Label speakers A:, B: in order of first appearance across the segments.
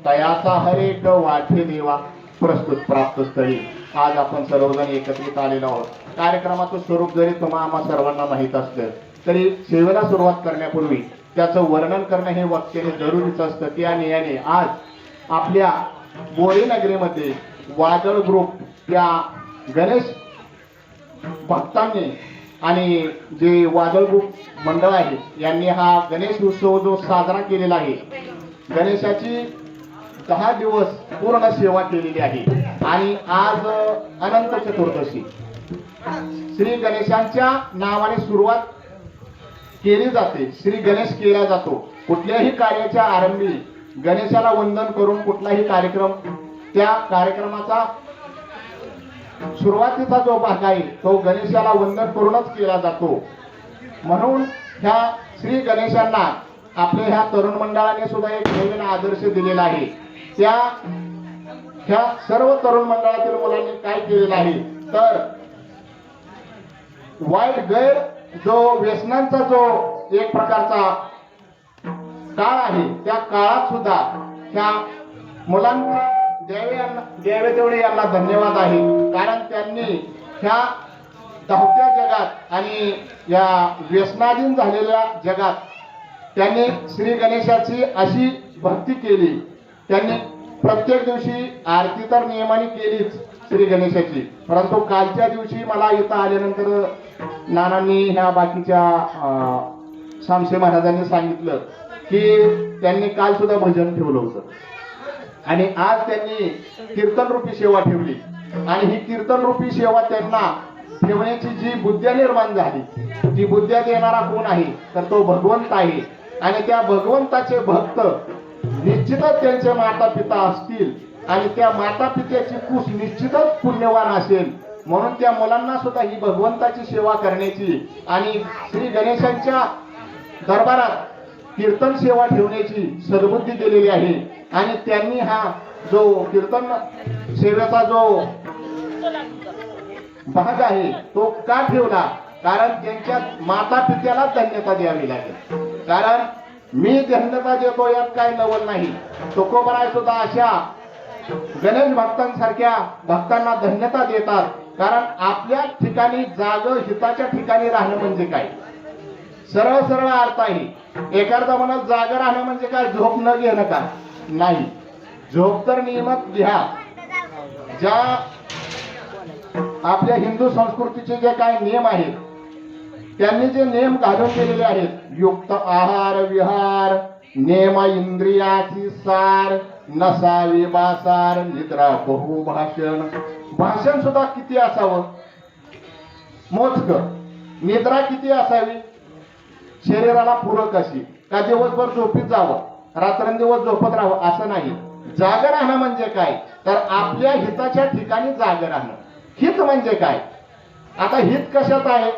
A: तयाचा हरेक वाठे देवा प्रस्तुत प्राप्त स्थळी आज आपण सर्वजण एकत्रित आलेलो आहोत. कार्यक्रमाचं स्वरूप जरी तुम्हा आम्हा सर्वांना माहीत असलं तरी सेवेला सुरुवात करण्यापूर्वी त्याचं वर्णन करणं हे वाक्याने जरुरीच असतं. त्या नियाने आज आपल्या बोरी नगरीमध्ये वादळ ग्रुप या गणेश भक्तांनी आणि जे वादळ ग्रुप मंडळ आहे यांनी हा गणेश उत्सव जो साजरा केलेला आहे, गणेशाची 10 दिवस पूर्ण सेवा केलेली आहे. आणि आज अनंत चतुर्दशी श्री गणेशांच्या नावाने सुरुवात केली जाते. श्री गणेश केला जातो. कुठल्याही कार्याच्या आरंभी गणेशाला वंदन करून कुठलाही कार्यक्रम, त्या कार्यक्रमाचा सुरुवातीचा जो भाग आहे तो गणेशाला वंदन करूनच केला जातो. म्हणून ह्या श्री गणेशांना आपल्या ह्या तरुण मंडळाने सुद्धा एक नवीन आदर्श दिलेला आहे. ह्या सर्व तरुण मंडळातील मुलांनी काय केलेलं आहे तर वाईट गैर जो व्यसनांचा जो एक प्रकारचा काळ आहे त्या काळात सुद्धा ह्या मुलांना द्यावे तेवढे यांना धन्यवाद आहे. कारण त्यांनी ह्या धावत्या जगात आणि या व्यसनाधीन झालेल्या जगात त्यांनी श्री गणेशाची अशी भक्ती केली. त्यांनी प्रत्येक दिवशी आरती तर नियमाने केलीच श्री गणेशाची, परंतु कालच्या दिवशी मला इथं आल्यानंतर नानांनी ह्या बाकीच्या सामसे महाराजांनी सांगितलं की त्यांनी काल सुद्धा भजन ठेवलं होतं आणि आज त्यांनी कीर्तन रूपी सेवा ठेवली. आणि ही कीर्तन रूपी सेवा त्यांना ठेवण्याची जी बुद्ध्या निर्माण झाली, ती बुद्ध्या देणारा कोण आहे तर तो भगवंत आहे. आणि त्या भगवंताचे भक्त निश्चितच त्यांचे माता पिता असतील आणि त्या माता पित्याची कुस निश्चितच पुण्यवान असेल. म्हणून त्या मुलांना सुद्धा ही भगवंताची सेवा करण्याची आणि श्री गणेशांच्या दरबारात कीर्तन सेवा ठेवण्याची सद्बुद्धी दिलेली आहे. आणि त्यांनी हा जो कीर्तन सेवेचा जो भाग आहे तो का ठेवला, कारण त्यांच्या माता पित्याला धन्यता द्यावी लागेल. कारण मी धन्यता देतो यात काही नवल नाही. तुकोबराय सुद्धा अशा गणेश भक्तांसारख्या भक्तांना धन्यता देतात. कारण आपल्या ठिकाणी जाग हिताच्या ठिकाणी राहणं म्हणजे काय, सरळ सरळ अर्थ आहे. एखादा म्हणत जाग राहणं म्हणजे काय, झोप न घेणं का, नाही. झोप तर नियमित घ्या. ज्या आपल्या हिंदू संस्कृतीचे जे काही नियम आहेत त्यांनी जे नियम घालून केलेले आहेत, युक्त आहार विहार, नेम इंद्रियाची सार, नसावी बासार, निद्रा बहु भाषण. भाषण सुद्धा किती असावं, मोजक. निद्रा किती असावी, शरीराला पूरक अशी. का दिवसभर झोपीत जावं, रात्रंदिवस झोपत राहावं असं नाही. जाग राहणं म्हणजे काय तर आपल्या हिताच्या ठिकाणी जाग राहणं. हित म्हणजे काय, आता हित कशात आहे,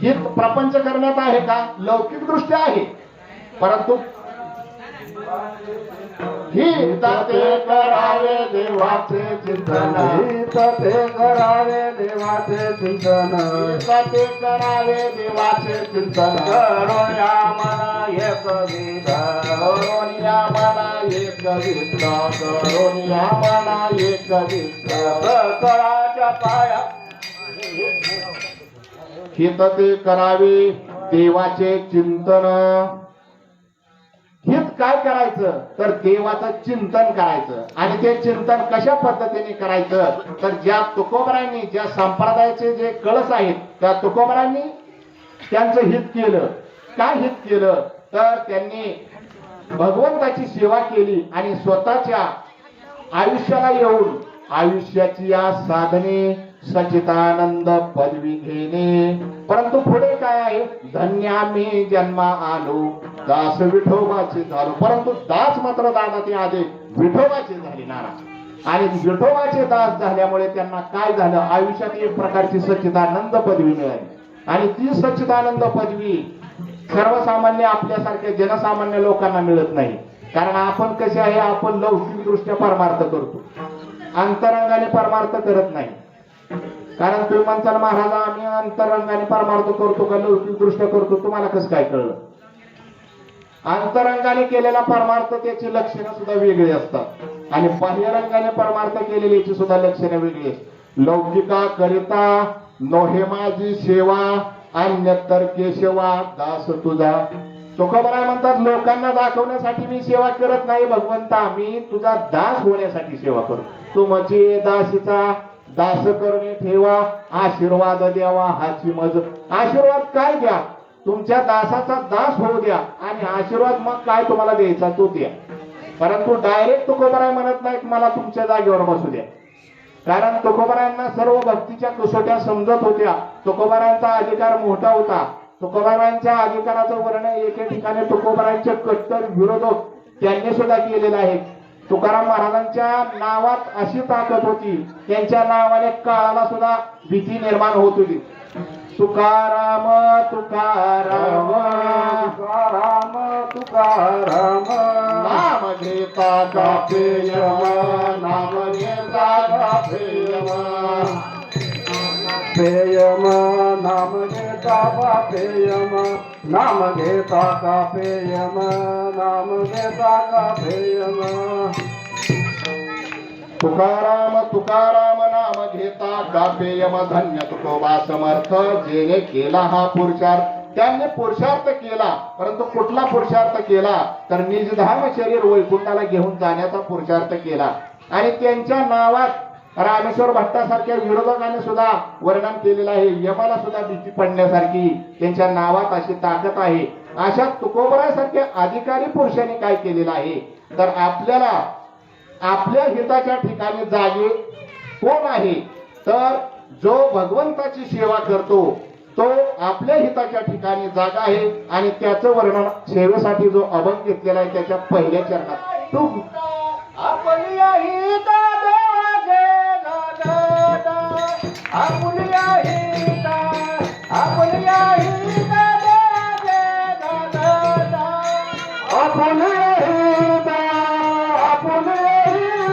A: हित प्रपंच करण्यात आहे का, लौकिक दृष्ट्या आहे. परंतु हित ते करावे देवाचे चिंतन, हित ते करावे देवाचे चिंतन, हित ते करावे देवाचे चिंतन. करून या मना एक विठ्ठल, करून या मना एक विठ्ठल, करून या मना एक विठ्ठल. कराच्या पाया हित ते करावे देवाचे चिंतन. हित काय करायचं तर देवाचं चिंतन करायचं. आणि ते चिंतन कशा पद्धतीने करायचं तर ज्या तुकोबरांनी, ज्या संप्रदायाचे जे कळस आहेत त्या तुकोबरांनी त्यांचं हित केलं. काय हित केलं तर त्यांनी भगवंताची सेवा केली आणि स्वतःच्या आयुष्याला येऊन आयुष्याची या साधने सच्चिदानंद पदवी घेणे. परंतु पुढे काय आहे, धन्य मी जन्मा आलो, दास विठोबाचे झालो. परंतु दास मात्र दादा ते आधी विठोबाचे झाले नाना. आणि विठोबाचे दास झाल्यामुळे त्यांना काय झालं, आयुष्यात एक प्रकारची सच्चिदानंद पदवी मिळाली. आणि ती सच्चिदानंद पदवी सर्वसामान्य आपल्यासारख्या जनसामान्य लोकांना मिळत नाही. कारण आपण कसे आहे, आपण लौकिक दृष्ट्या परमार्थ करतो, अंतरंगाने परमार्थ करत नाही. कारण तुम्ही म्हणताल महाराज आम्ही अंतरंगाने परमार्थ करतो का लौकिक दृष्ट्या करतो, तुम्हाला कसं काय कळलं. अंतरंगाने केलेला परमार्थ त्याची लक्षणं सुद्धा वेगळी असतात आणि बाह्यरंगाने परमार्थ केलेली याची सुद्धा लक्षणं वेगळी असतात. लौकिका करिता नोहे माझी सेवा अन्यतर केशवा दास तुझा. तुकोबराय म्हणतात लोकांना दाखवण्यासाठी मी सेवा करत नाही भगवंता, मी तुझा दास होण्यासाठी सेवा करतो. तुमची दासीचा दास करून ठेवा, आशीर्वाद द्यावा हाची मज. आशीर्वाद काय द्या, तुमच्या दासाचा दास होऊ द्या आणि आशीर्वाद मग काय तुम्हाला द्यायचा तो द्या. परंतु डायरेक्ट तुकोबराय म्हणत नाहीत मला तुमच्या जागेवर बसू द्या, कारण तुकोबरायांना सर्व भक्तीच्या कसोट्या समजत होत्या. तुकोबरायांचा अधिकार मोठा होता. तुकोबरायांच्या अधिकाराचं वर्णन एके ठिकाणी तुकोबरायांचे कट्टर विरोधक त्यांनी सुद्धा केलेलं आहे. तुकाराम महाराजांच्या नावात अशी ताकद होती, त्यांच्या नावाने काळाला सुद्धा भीती निर्माण होत होती. तुकाराम तुकाराम तुकाराम तुकाराम नाम घेता का प्रेम नाम घेता का प्रेम
B: प्रेम नाम घेता का प्रेम नाम घेता का प्रेम नाम घेता का प्रेम.
A: तुकाराम तुकाराम नाम घेता गापेयम धन्य तुकोबा समर्थ. जेने केला हा पुरुषार्थ, त्यांनी पुरुषार्थ केला, परंतु कुठला पुरुषार्थ केला तर निजधाम शरीर वैकुंठाला घेऊन जाण्याचा पुरुषार्थ केला. आणि त्यांच्या नावात रामेश्वर भट्टासारख्या विरोधकांनी सुद्धा वर्णन केलेलं आहे. यमाला सुद्धा भीती पडण्यासारखी त्यांच्या नावात अशी ताकद आहे. अशा तुकोबरासारख्या अधिकारी पुरुषांनी काय केलेलं आहे तर आपल्याला आपल्या हिताच्या ठिकाणी जागे कोण आहे तर जो भगवंताची सेवा करतो तो आपल्या हिताच्या ठिकाणी जागा आहे. आणि त्याचं वर्णन सेवेसाठी जो अभंग घेतलेला आहे त्याच्या पहिल्या चरणात तू
B: आपल्या हिता आपल्या हिता आपल्या हिता आपल्या हिता आपल्या हिता आपल्या हिता आपल्या हिता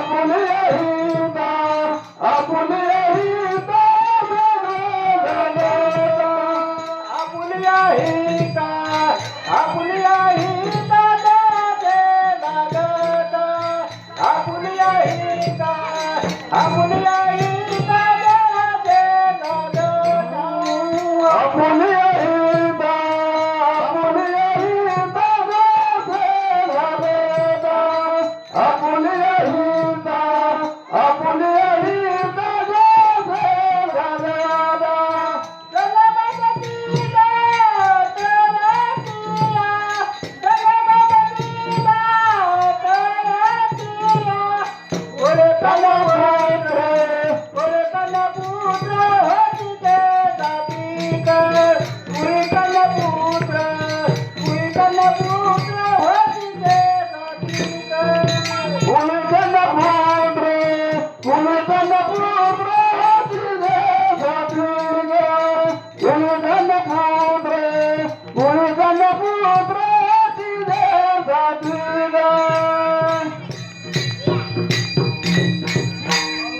B: आपल्या हिता आपल्या हिता आपल्या हिता आपल्या हिता आपल्या हिता आपल्या हिता आपल्या हिता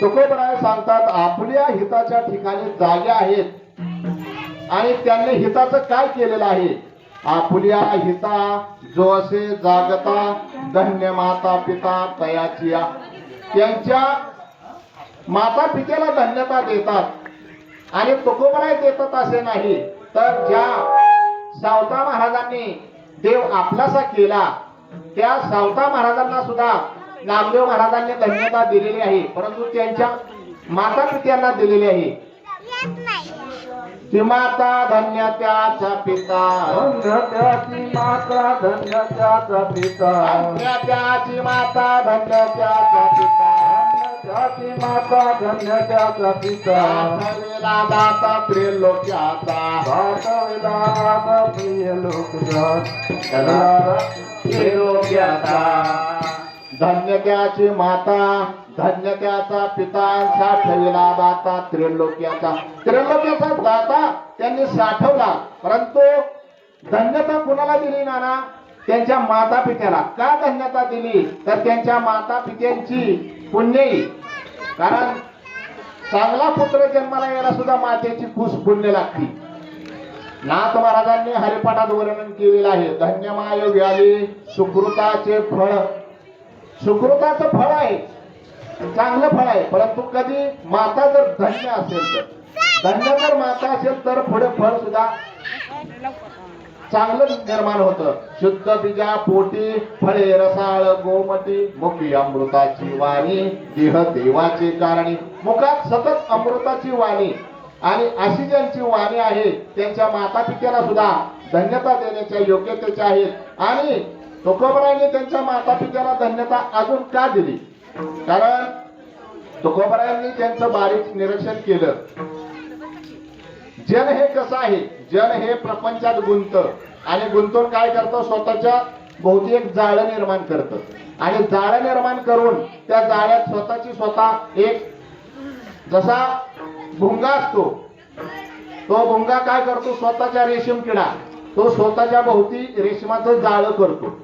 A: तुकोबराय सांगतात आपल्या हिताच्या ठिकाणी जागे आहेत आणि त्यांनी हिताचं काय केलेलं आहे. आपल्या हिता जो असे जागता धन्य माता पिता तयाची. त्यांच्या माता पित्याला धन्यता देतात आणि तुकोबराय देतात असे नाही तर ज्या सावता महाराजांनी देव आपलासा केला त्या सावता महाराजांना सुद्धा नामदेव महाराजांनी धन्यता दिलेली आहे, परंतु त्यांच्या माता पित्यांना दिलेली आहे. ती माता धन्य त्याचा पिता
B: धन्य त्याची माता धन्य त्याचा पिता
A: धन्य त्याची माता धन्य त्याचा पिता
B: त्याची माता धन्य त्याचा पिता
A: दाखविला दाता त्रिलोक्याचा
B: दाखविला प्रिय
A: त्रिलोक्याचा. धन्य त्याची माता धन्य त्याचा पिता साठविला दाता त्रिलोक्याचा. त्रिलोक्याचा दाता त्यांनी साठवला, परंतु धन्यता कुणाला दिली नाना त्यांच्या माता पित्याला. का धन्यता दिली तर त्यांच्या माता पित्यांची पुण्यई. कारण चांगला पुत्र जन्माला यायला सुद्धा मातेची पुण्य लागते. नाथ महाराजांनी हरिपाठात वर्णन केलेलं आहे. धन्यमाय व्याली सुकृताचे फळ. सुकृताचं फळ आहे, चांगलं फळ आहे. परंतु कधी माता जर धन्य असेल तर, धन्य जर माता असेल तर पुढे फळ सुद्धा चांगलं निर्माण होतं. शुद्ध बीजा पोटी फळे रसाळ गोमटी मुखी अमृताची वाणी देह देवाचे कारणी. मुखात सतत अमृताची वाणी आणि अशी ज्यांची वाणी आहे त्यांच्या माता पित्याला सुद्धा धन्यता देण्याच्या योग्यतेच्या आहेत. आणि तुकोबरायांनी त्यांच्या माता पित्याला धन्यता अजून का दिली? कारण तुकोबरायांनी त्यांचं बारीक निरीक्षण केलं. जन हे कसं आहे, जन हे प्रपंचात गुंत आणि गुंतून काय करतं, स्वतःच्या भोवती एक जाळं निर्माण करतं आणि जाळं निर्माण करून त्या जाळ्यात स्वतःची स्वतः एक, जसा भुंगा असतो, तो भुंगा काय करतो, स्वतःच्या रेशीम किडा तो स्वतःच्या भोवती रेशमाचं जाळं करतो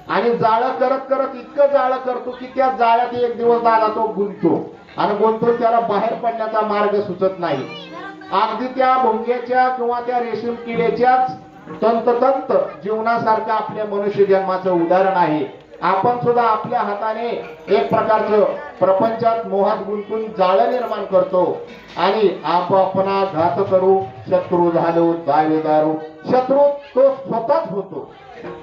A: आणि जाळं करत करत इतकं जाळं करतो की त्या जाळ्यात एक दिवस दादा तो गुंततो आणि गुंतून त्याला बाहेर पडण्याचा मार्ग सुचत नाही. अगदी त्या भुंग्याच्या किंवा त्या रेशीम किड्याच्याच तंततंत जीवनासारखं आपल्या मनुष्य जन्माचं उदाहरण आहे. आपण सुद्धा आपल्या हाताने एक प्रकारचं प्रपंचात मोहात गुंतून जाळं निर्माण करतो आणि आपणा घात करू शत्रू झालो दावेदारू. शत्रू तो स्वतःच होतो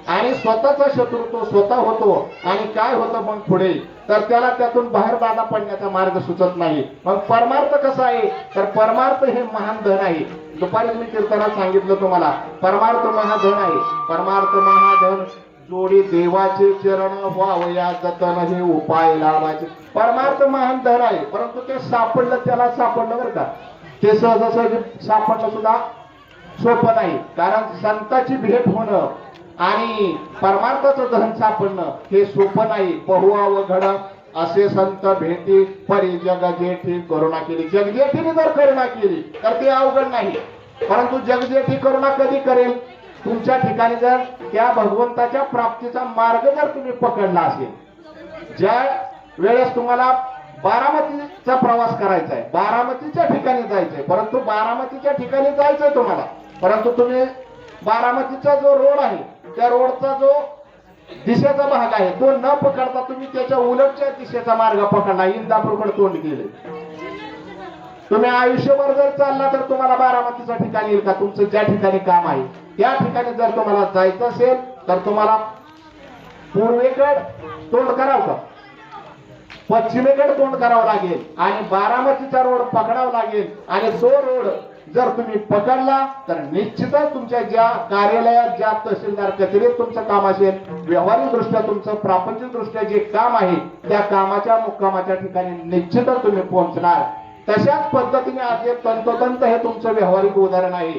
A: आणि स्वतःचा शत्रू तो स्वतः होतो. आणि काय होतं मग पुढे, तर त्याला त्यातून बाहेर दादा पडण्याचा मार्ग सुचत नाही. मग परमार्थ कसा आहे, तर परमार्थ हे महान धन आहे. दुपारी मी कीर्तनात सांगितलं तुम्हाला, परमार्थ महाधन आहे. परमार्थ महाधन जोडी देवाचे चरण व्हावया जतन हे उपाय लावायचे. परमार्थ महान धन आहे, परंतु ते सापडलं त्याला सापडलं बरं का, ते सहजासहजी सापडणं सुद्धा सोपं नाही. कारण संताची भेट होणं आणि परमार्थाचं धन सापडणं हे सोपं नाही. बहु घड असे संत भेटी परी जग जेठी करुणा केली. जगजेठीने जर करुणा केली तर ते अवघड नाही, परंतु जगजेठी करुणा कधी करेल, तुमच्या ठिकाणी जर त्या भगवंताच्या प्राप्तीचा मार्ग जर तुम्ही पकडला असेल. ज्या वेळेस तुम्हाला बारामतीचा प्रवास करायचा आहे, बारामतीच्या ठिकाणी जायचंय, परंतु बारामतीच्या ठिकाणी जायचंय तुम्हाला, परंतु तुम्ही बारामतीचा जो रोड आहे त्या रोडचा जो दिशेचा भाग आहे तो न पकडता तुम्ही त्याच्या उलटच्या दिशेचा मार्ग पकडला, इंदापूरकडे तोंड केले. तुम्ही आयुष्यभर जर चालला तर तुम्हाला बारामतीच्या ठिकाणी येईल का? तुमचं ज्या ठिकाणी काम आहे त्या ठिकाणी जर तुम्हाला जायचं असेल तर तुम्हाला पूर्वेकडे तोंड करावं का पश्चिमेकडे तोंड करावं लागेल आणि बारामतीचा रोड पकडावा लागेल. आणि तो रोड जर तुम्ही पकडला तर निश्चितच तुमच्या ज्या कार्यालयात ज्या तहसीलदार कचेरीत तुमचं काम असेल, व्यवहारिक दृष्ट्या तुमचं प्रापंचिक दृष्ट्या जे काम आहे त्या कामाच्या मुक्कामाच्या ठिकाणी निश्चितच तुम्ही पोहोचणार. तशाच पद्धतीने आज तंतोतंत हे तुमचं व्यवहारिक उदाहरण आहे.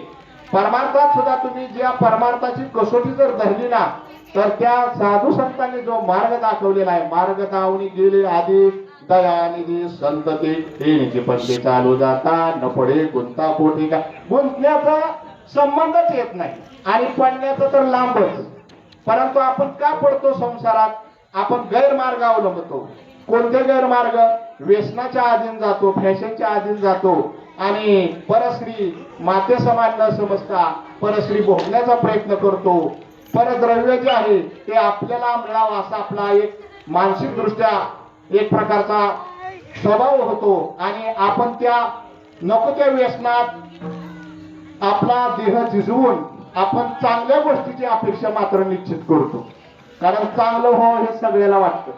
A: परमार्थात सुद्धा तुम्ही ज्या परमार्थाची कसोटी जर धरली ना तर त्या साधू संतांनी जो मार्ग दाखवलेला आहे, मार्ग दावणी गेले आधी दयानिधी संतती हे पडले चालू जाता न पडे गुंता पोटी. का गुंतण्याचा संबंधच येत नाही आणि पडण्याचं तर लांबच. परंतु आपण का पडतो संसारात, आपण गैरमार्ग अवलंबतो. कोणते गैरमार्ग? व्यसनाच्या अधीन जातो, फॅशनच्या अधीन जातो आणि परस्त्री माते समान न समजता परस्त्री भोगण्याचा प्रयत्न करतो. परद्रव्य जे आहे ते आपल्याला मिळावं असा आपला एक मानसिक दृष्ट्या एक प्रकारचा स्वभाव होतो आणि आपण त्या नको त्या व्यसनात आपला देह झिजवून आपण चांगल्या गोष्टीची अपेक्षा मात्र निश्चित करतो. कारण चांगलं हो हे सगळ्याला वाटतं.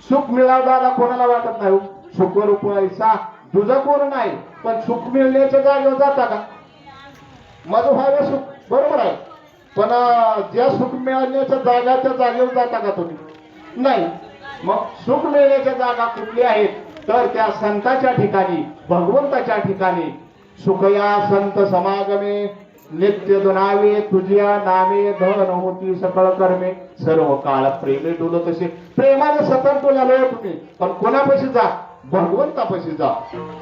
A: सुख मिळावं दादा कोणाला वाटत नाही. सुख रूप पैसा तुझं कोण नाही, पण सुख मिळण्याच्या जागेवर जाता का? माझं व्हावं सुख बरोबर आहे, पण ज्या सुख मिळण्याच्या जागा त्या जागेवर जाता का तुम्ही? नाही. मग सुख मिळण्याच्या जागा कुठली आहेत? तर त्या संताच्या ठिकाणी, भगवंताच्या ठिकाणी. सुखया संत समागमे नित्य दुनावे तुझ्या नामे धन होती सकळ कर्मे सर्व काळ प्रेमे डोल. तसे प्रेमाने सतत डोलालो तुम्ही, पण कोणापाशी जा? भगवंतापाशी जा.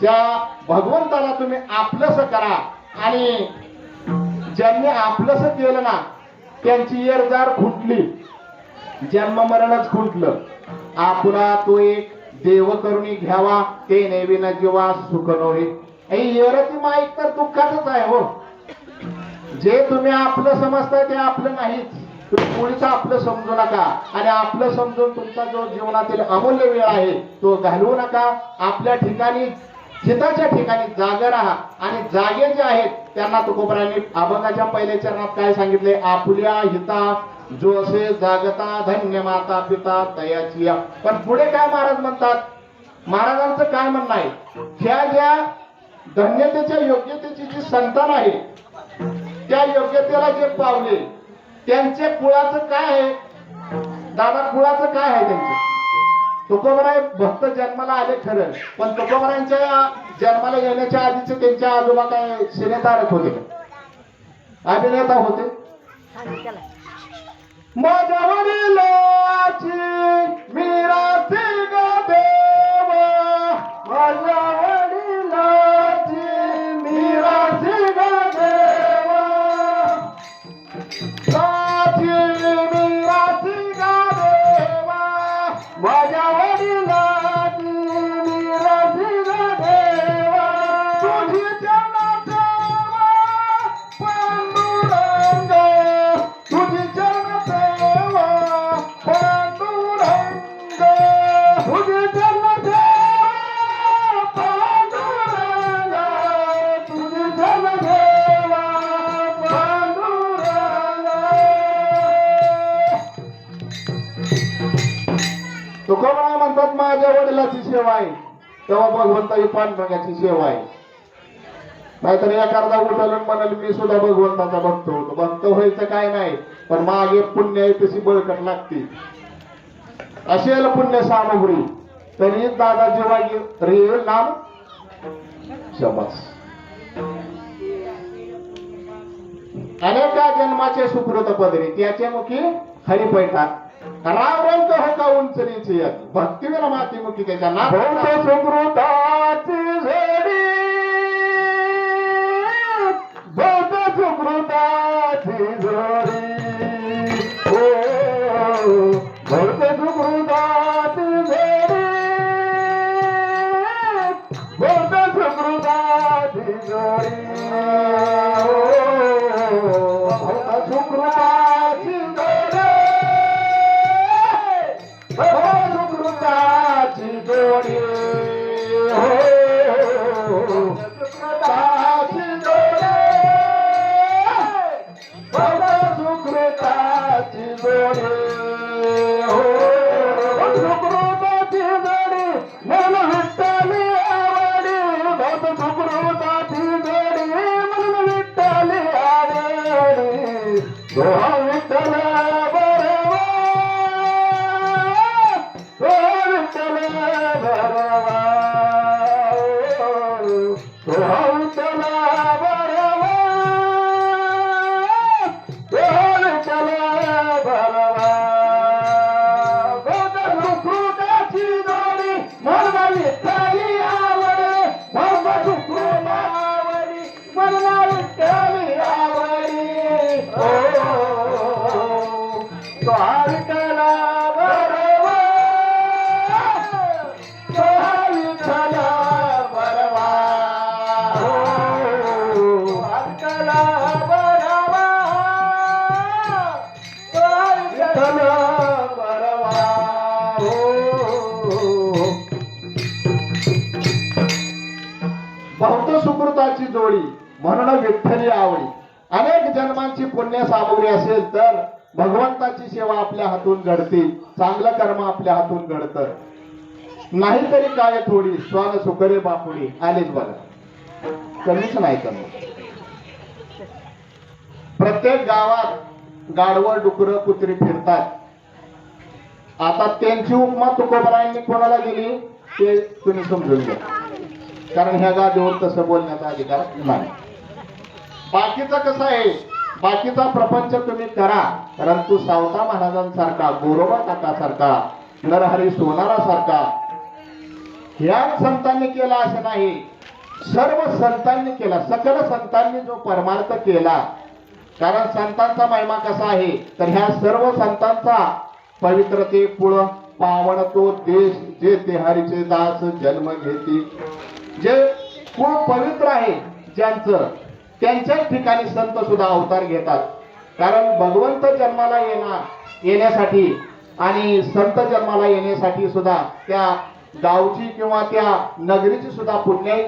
A: त्या भगवंताला तुम्ही आपलंसं करा आणि ज्यांनी आपलंसं केलं ना त्यांची येरजार खुंटली, जन्म मरणच खुंटलं. आपुला तो एक देव करुणी घ्यावा ते नेविन जीवा सुख नव्हे. येरती माईक तर दुःखातच आहे हो. जे तुम्ही आपलं समजताय ते आपलं नाहीच. तुम्ही कोणीच आपलं समजू नका आणि आपलं समजून तुमचा जो जीवनातील अमूल्य वेळ आहे तो घालवू नका. आपल्या ठिकाणी हिताच्या ठिकाणी जागे राहा आणि जागे जे आहेत त्यांना तुकोबरांनी अभंगाच्या पहिल्या चरणात काय सांगितले, आपुल्या हिता जो असे जागता धन्य माता पिता तयाची. पण पुढे काय महाराज म्हणतात, महाराजांचं काय म्हणणं आहे, ह्या ज्या धन्यतेच्या योग्यतेची जी संतान आहे त्या योग्यतेला जे पावले त्यांचे कुळाचं काय आहे दादा, कुळाचं काय आहे त्यांचं. तुकोबराय भक्त जन्माला आले खरं, पण तुकोबरायांच्या जन्माला येण्याच्या आधीचे त्यांच्या आजोबा काय सिनेतारक होते का, अभिनेता होते. माझ्या वडिलाची मीराची ग देवा, माझ्या वडिलाची मीराची ग देवा, साची मीराची ग देवा, माझ्या वडिलाची मीराची ग देवा, तुझी जन्मसेवा पांडुरंग, तुझी जन्मसेवा पांडुरंग, तुझी जन्मसेवा पांडुरंग, तुझी जन्मसेवा पांडुरंग. तुकोबराय म्हणतात माझ्या वडिलाची सेवा आहे तेव्हा भगवंताची पांडुरंगाची सेवा आहे. नाहीतर एखादा उठल म्हणाल मी सुद्धा भगवंताचा भक्त होतो. भक्त व्हायचं काय नाही, पण मागे पुण्य आहे तशी बळकट लागते. असेल पुण्य सामग्री तरी दादा जेव्हा रेल नाम शबास. अनेका जन्माचे सुकृत पदरी त्याचे मुखी हरिपैठा, राम रंग हो का उंचरीची भक्तीवेला माती मुखी त्याच्या नाम सुकृताची झोडी, भक्त सुकृताची जोडी, ओ भक्त सुकृताची जोडी, भक्त सुकृताची जोडी, ओ भक्त सुकृताची जोडी, भक्त सुकृताची जोडी, हो सुकृताची जोडी, भक्त सुकृताची जोडी, हो सुकृताची जोडी, मन विठ्ठली आवडी, भक्त सुकृताची जोडी, मन विठ्ठली आवडी, दोहा विठ्ठल बरवा, दोहा विठ्ठल बरवा, दोहा विठ्ठल बरवा, दोहा विठ्ठल बरवा, भक्त सुकृताची जोडी, मनला विठ्ठली आवडी, भक्त सुकृतावडी, मनला विठ्ठली आवडी, दोहा विठ्ठल बरवा, दोहा विठ्ठल बरवा, दोहा विठ्ठल बरवा, दोहा विठ्ठल बरवा, भक्त सुकृताची जोडी म्हणून विठ्ठली आवडी. अनेक जन्मांची पुण्य सामग्री असेल तर भगवंताची सेवा आपल्या हातून घडते, चांगलं कर्म आपल्या हातून घडतं. नाहीतरी काय थोडी स्वान सुकरे बापुडी आलेच बघा, कमीच नाही कमी. प्रत्येक गावात गाढवं डुकर कुत्री फिरतात. आता त्यांची उपमा तुकोबरायांनी कोणाला दिली ते तुम्ही समजून घ्या, कारण ह्या गादीवर तसं बोलण्याचा अधिकार नाही. बाकीचं कसं आहे, बाकीचा प्रपंच तुम्ही करा, परंतु सावता महाराजांसारखा, गोरोबा काकासारखा, नरहरी सोनारासारखा ह्याच संतांनी केला असं नाही. सर्व संतांनी केला, सकल संतांनी जो परमार्थ केला. कारण संतांचा महिमा कसा आहे तर ह्या सर्व संतांचा पवित्रते कुळ पावन तो देश, जे ते हरीचे दास जन्म घेती. जे कुळ पवित्र आहे ज्यांचं त्यांच्याच ठिकाणी संत सुद्धा अवतार घेतात. कारण भगवंत जन्माला येण्यासाठी आणि संत जन्माला येण्यासाठी सुद्धा त्या गावची किंवा त्या नगरीची सुद्धा पुण्याई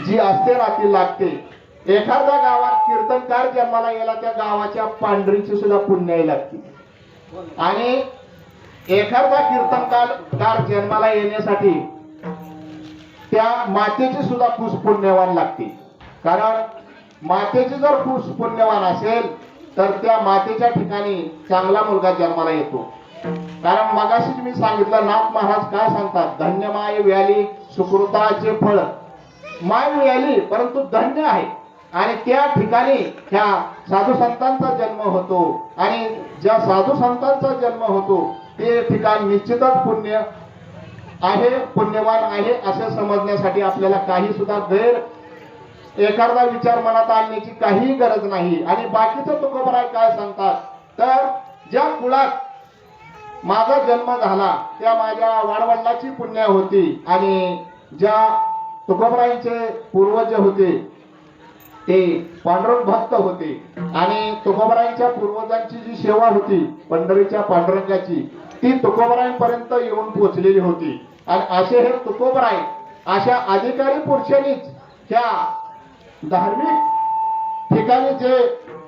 A: जी असते ना ती लागते. एखाद्या गावात कीर्तनकार जन्माला यायला त्या गावाच्या पांढरीची सुद्धा पुण्याई लागते. आणि एखादा कीर्तनकार जन्माला येण्यासाठी त्या मातेची सुद्धा कुस पुण्यवान लागते. कारण मातेची जर कुस पुण्यवान असेल तर त्या मातेच्या ठिकाणी चांगला मुलगा जन्माला येतो. कारण मगाशीच मी सांगितलं, नाथ महाराज काय सांगतात, धन्य माय व्याली सुकृताचे फळ. माय व्याली परंतु धन्य आहे. आणि त्या ठिकाणी ह्या साधू संतांचा जन्म होतो. आणि ज्या साधू संतांचा जन्म होतो ते ठिकाण निश्चितच पुण्य आहे, पुण्यवान आहे असे समजण्यासाठी आपल्याला काही सुद्धा एखादा विचार मनात आणण्याची काही गरज नाही. आणि बाकीचं तुकोबराय काय सांगतात, तर ज्या कुळात माझा जन्म झाला त्या माझ्या वाडवडिलाची पुण्य होती. आणि ज्या तुकोबरायांचे पूर्वज होते ते पांडुरंग भक्त होते. आणि तुकोबरायांच्या पूर्वजांची जी सेवा होती पंढरीच्या पांडुरंगाची ती तुकोबरायांपर्यंत येऊन पोहोचलेली होती. आणि असे हे तुकोबराय अशा अधिकारी पुरुषांनीच ह्या धार्मिक ठिकाणी जे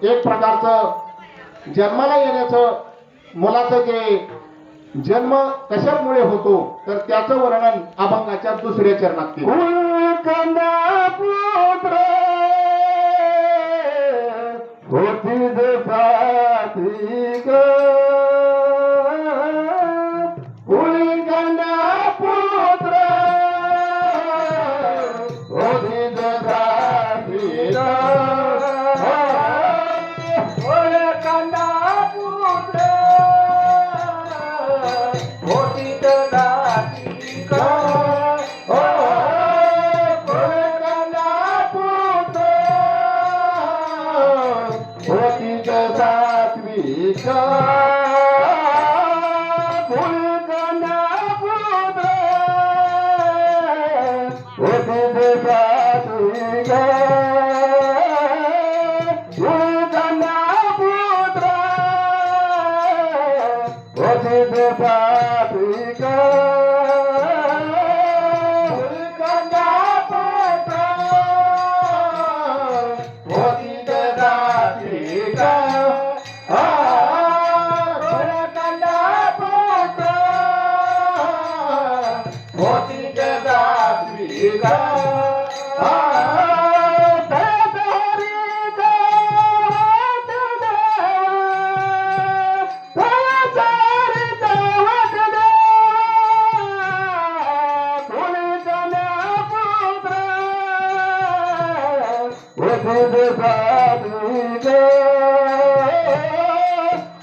A: एक प्रकारचं जन्माला येण्याचं मुलाचं जे जन्म कशामुळे होतो तर त्याचं वर्णन अभंगाच्या दुसऱ्या चरणात
B: होती जसाती ग पुलिकंदा पुत्र होती जसाती ग पुलिकंदा पुत्र होती जसाती ग सात्विक पुलकंदा पुत्र होती सात्विक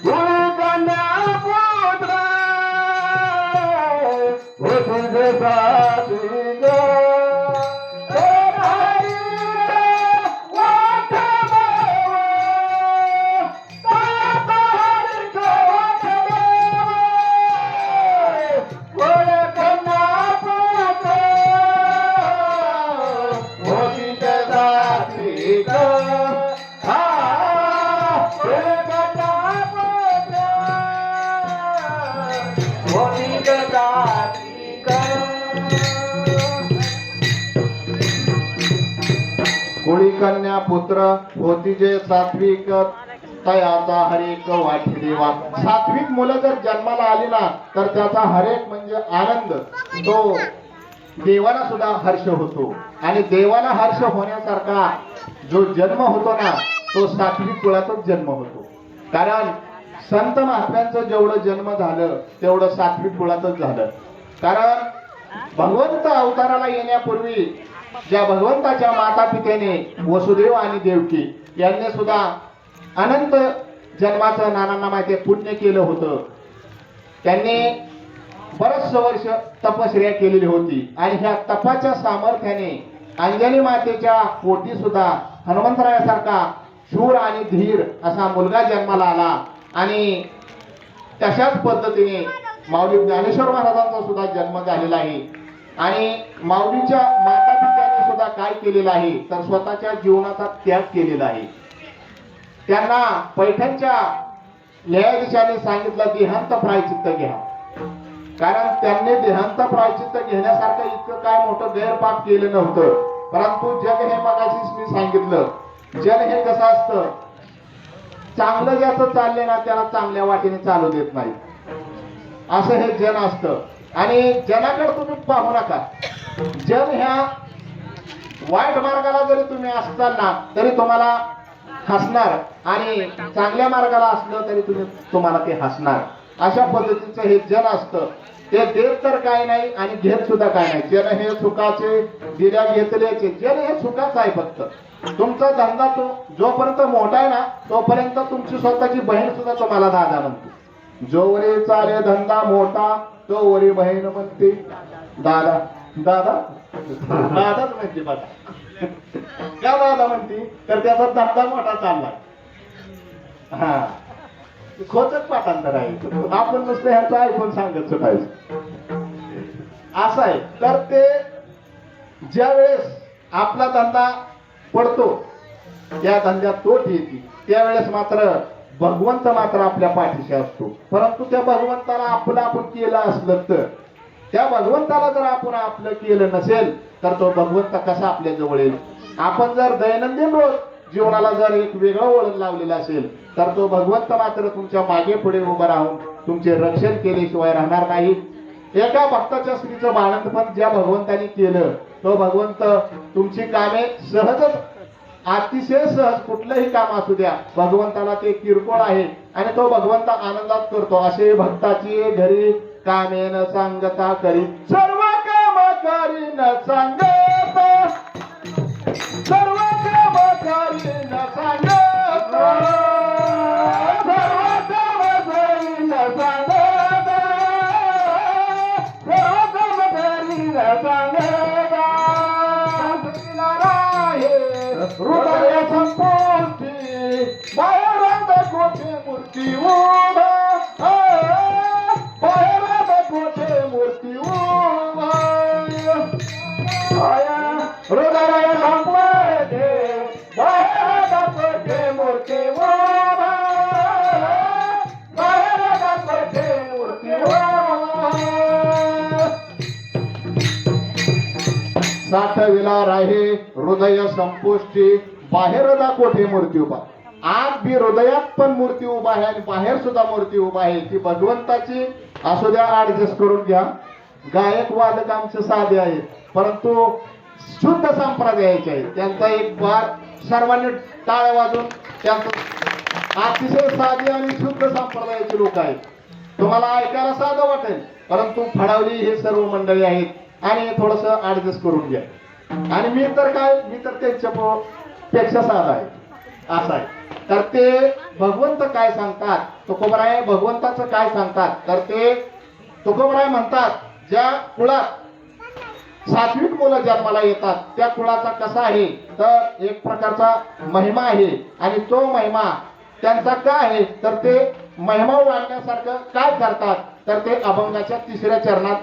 B: पुलकंदा पुत्र होती सात्विक पुलकंदा पुत्र होती सात्विक कोळी कन्या पुत्र होती जे सात्विक तयाचा हरेक वाटी देवा. सात्विक मुलं जर जन्माला आली ना तर त्याचा हरेक म्हणजे आनंद तो देवाला सुद्धा हर्ष होतो. आणि देवाला हर्ष होण्यासारखा जो जन्म होतो ना तो सात्विक कुळातच जन्म होतो. कारण संत महात्म्यांचं जेवढं जन्म झालं तेवढं सात्विक कुळातच झालं. कारण भगवंत अवताराला येण्यापूर्वी ज्या भगवंताच्या माता पित्याने वसुदेव आणि देवकी यांनी सुद्धा अनंत जन्माचं नानांना माहिती पुण्य केलं होतं. त्यांनी बरेच वर्ष तपश्चर्या केलेली होती. आणि ह्या तपाच्या सामर्थ्याने अंजनी मातेच्या पोटी सुद्धा हनुमंतरायासारखा शूर आणि धीर असा मुलगा जन्माला आला. आणि तशाच पद्धतीने माऊली ज्ञानेश्वर महाराजांचा सुद्धा जन्म झालेला आहे. आणि माऊलीच्या माता पित्याने सुद्धा
A: काय केलेलं आहे तर स्वतःच्या जीवनाचा त्याग केलेला आहे. त्यांना पैठणच्या न्यायाधीशाने सांगितलं देहांत प्रायचित्त घ्या, कारण त्यांनी देहांत प्रायचित्त घेण्यासारखं इतकं काय मोठं गैरपाप केलं नव्हतं. परंतु जग हे मगाशीच मी सांगितलं, जग हे कसं असतं, चांगलं ज्याचं चाललंय ना त्याला चांगल्या वाटेने चालू देत नाही, असं हे जन असतं. आणि जनाकडे तुम्ही पाहू नका. जन ह्या वाईट मार्गाला जरी तुम्ही असताल ना तरी तुम्हाला हसणार, आणि चांगल्या मार्गाला असलं तरी तुम्हाला ते हसणार. अशा पद्धतीचं हे जन असतं. ते देत तर काय नाही आणि घेत सुद्धा काय नाही. जन हे सुखाचे दिल्या घेतल्याचे, जन हे सुखाच आहे. फक्त तुमचा धंदा तो जोपर्यंत मोठा आहे ना तोपर्यंत तुमची स्वतःची बहीण सुद्धा तुम्हाला दादा म्हणते. जोवरी चाले धंदा मोठा तोवरी बहीण म्हणते दादा. दादा दादाच म्हणते बघा. का दादा म्हणते तर त्याचा धंदा मोठा चालला. हा खोचक पाठांतर आहे. आपण नुसतं ह्याचं ऐकून सांगत सुटायचं असं आहे. तर ते ज्या वेळेस आपला धंदा पडतो त्या धंद्यात तोट येते त्यावेळेस मात्र भगवंत मात्र आपल्या पाठीशी असतो. परंतु त्या भगवंताला आपलं आपण केलं असलं तर, त्या भगवंताला जर आपण आपलं केलं नसेल तर तो भगवंत कसा आपल्या जवळ येईल. आपण जर दैनंदिन रोज जीवनाला जर एक वेगळं वळण लावलेलं असेल तर तो भगवंत मात्र तुमच्या मागे पुढे उभं राहून तुमचे रक्षण केल्याशिवाय राहणार नाही. एका भक्ताच्या स्त्रीचं बाळंतपण ज्या भगवंताने केलं तो भगवंत तुमची कामे सहजच, अतिशय सहज कुठलंही काम असू द्या भगवंताला ते किरकोळ आहे आणि तो भगवंत आनंदात करतो. असे भक्ताची घरी कामे न सांगता करी सर्व काम करी न सांगता, सर्व काम करी न सांगता, सर्व काम करी न सांगता, सर्व काम करी न सांगता, हृदय संपुष्टी बाहेर कोठे मूर्ती उभा, बाहेर कोठे मूर्ती उभा, हृदय संपुष्टी बाहेर कोठे मूर्ती उभा, बाहेर कोठे मूर्ती उभा. साठविला राहे हृदय संपुष्टी बाहेर कोठे मूर्ती उभा. आत बी हृदयात पण मूर्ती उभा आहे आणि बाहेर सुद्धा मूर्ती उभा आहे. ती भगवंताची असू द्या. ऍडजस्ट करून घ्या. गायक वादक आमचे साधे आहेत परंतु शुद्ध संप्रदायाचे आहेत. त्यांचा एक वार सर्वांनी टाळ वाजून त्यांचं अतिशय साधे आणि शुद्ध संप्रदायाचे लोक आहेत. तुम्हाला ऐकायला साधं वाटेल परंतु फडावली हे सर्व मंडळी आहेत आणि थोडस ऍडजस्ट करून घ्या. आणि मी तर त्यांच्या पेक्षा साधा आहे असं आहे. तर ते भगवंत काय सांगतात, तुकोबराय भगवंताचं काय सांगतात तर ते तुकोबराय म्हणतात ज्या कुळात सात्विक मुलं जन्माला येतात त्या कुळाचा कसा आहे तर एक प्रकारचा महिमा आहे. आणि तो महिमा त्यांचा काय आहे तर ते महिमा वाढण्यासारखं काय करतात तर ते अभंगाच्या 3ऱ्या चरणात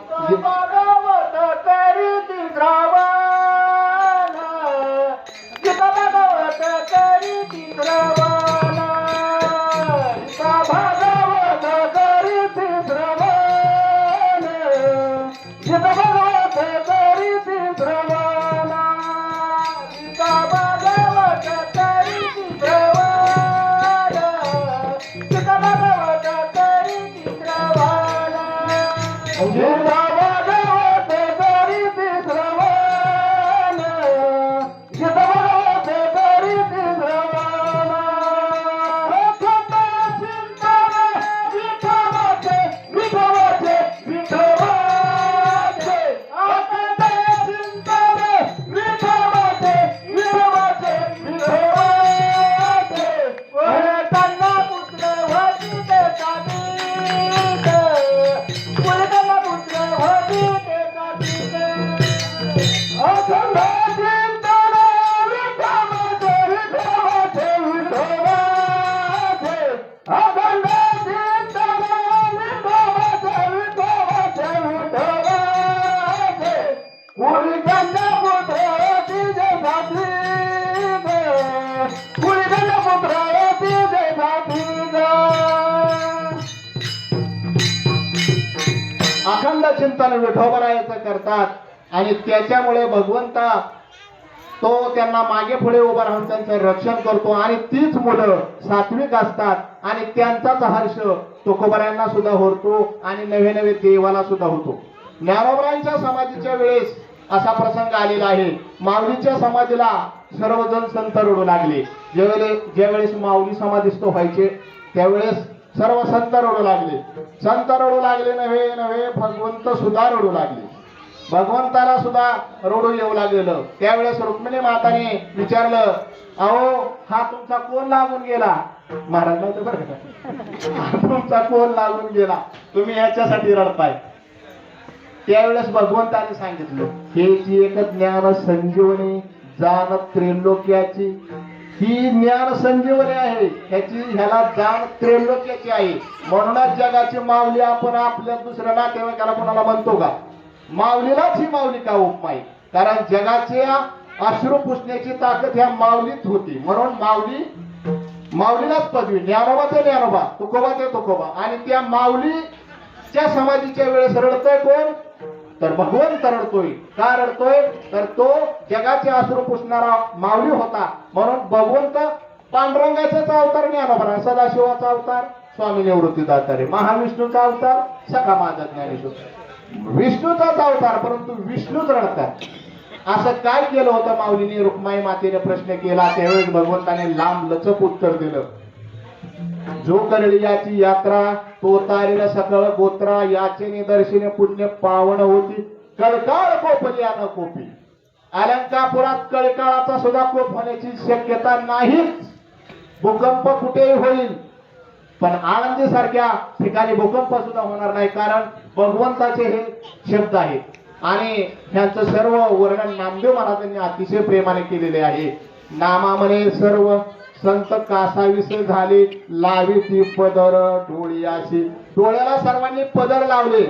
B: अखंड चिंतन विठोबरायाचं करतात आणि त्याच्यामुळे भगवंता तो त्यांना मागे पुढे उभा राहून त्यांचं रक्षण करतो आणि तीच मुलं सात्विक असतात आणि त्यांचाच हर्ष तुकोबरायांना सुद्धा होतो आणि नवे नवे देवाला सुद्धा होतो. ज्ञानोबरायांच्या समाधीच्या वेळेस असा प्रसंग आलेला आहे. माऊलीच्या समाधीला सर्वजण संत रडू लागले. ज्यावेळेस माऊली समाधीस्थ व्हायचे त्यावेळेस सर्व संत रडू लागले. संत रडू लागले नव्हे नव्हे भगवंत सुद्धा रडू लागले. भगवंताला सुद्धा रडू येऊ लागलेलं. त्यावेळेस रुक्मिणी माताने विचारलं, अहो हा तुमचा कोण लागून गेला? महाराज नव्हते बरं का, हा तुमचा कोण लागून गेला, तुम्ही ह्याच्यासाठी रडताय. त्यावेळेस भगवंताने सांगितलं, हे जी एक ज्ञान संजीवनी जाण त्रैलोक्याची, ही ज्ञान संजीवनी आहे, ह्याला जाण त्रैलोक्याची आहे. म्हणूनच जगाची माऊली आपण आपल्या दुसऱ्या नातेवाईकाला कोणाला म्हणतो का? माऊलीलाच ही माऊली का उपमा आहे? कारण जगाच्या अश्रू पुसण्याची ताकद ह्या माऊलीत होती. म्हणून माऊलीलाच पदवी. ज्ञानोबा ते ज्ञानोबा, तुकोबा ते तुकोबा. आणि त्या माऊलीच्या समाधीच्या वेळेस रडतोय कोण? तर भगवंत रडतोय. का रडतोय? तर तो जगाचे अश्रू पुसणारा माऊली होता. म्हणून भगवंत पांडुरंगाचा अवतार ज्ञानोबा, सदाशिवाचा अवतार स्वामी निवृत्ती दातारे, महाविष्णूचा अवतार सखा माझा ज्ञानेश्वर, विष्णूचाच अवतार, परंतु विष्णूच रडतात. असं काय केलं होतं माऊलीने? रुक्माई मातेने प्रश्न केला. त्यावेळेस भगवंताने लांब लचक उत्तर दिलं, जो करली याची यात्रा तो तारील सकळ गोत्रा, याचे निदर्शने पुण्य पावन होती, कळकाळ कोपली न कोपी. अलंकापुरात कळकाळाचा सुद्धा कोप होण्याची शक्यता नाहीच. भूकंप कुठेही होईल पण आळंदी सारख्या ठिकाणी भूकंप सुद्धा होणार नाही. कारण भगवंताचे हे शब्द आहेत आणि ह्यांचं सर्व वर्णन नामदेव महाराजांनी अतिशय प्रेमाने केलेले आहे. नामामने सर्व संत कासाविसे झाले, लावी ती पदर डोळ्याशी. डोळ्याला सर्वांनी पदर लावले,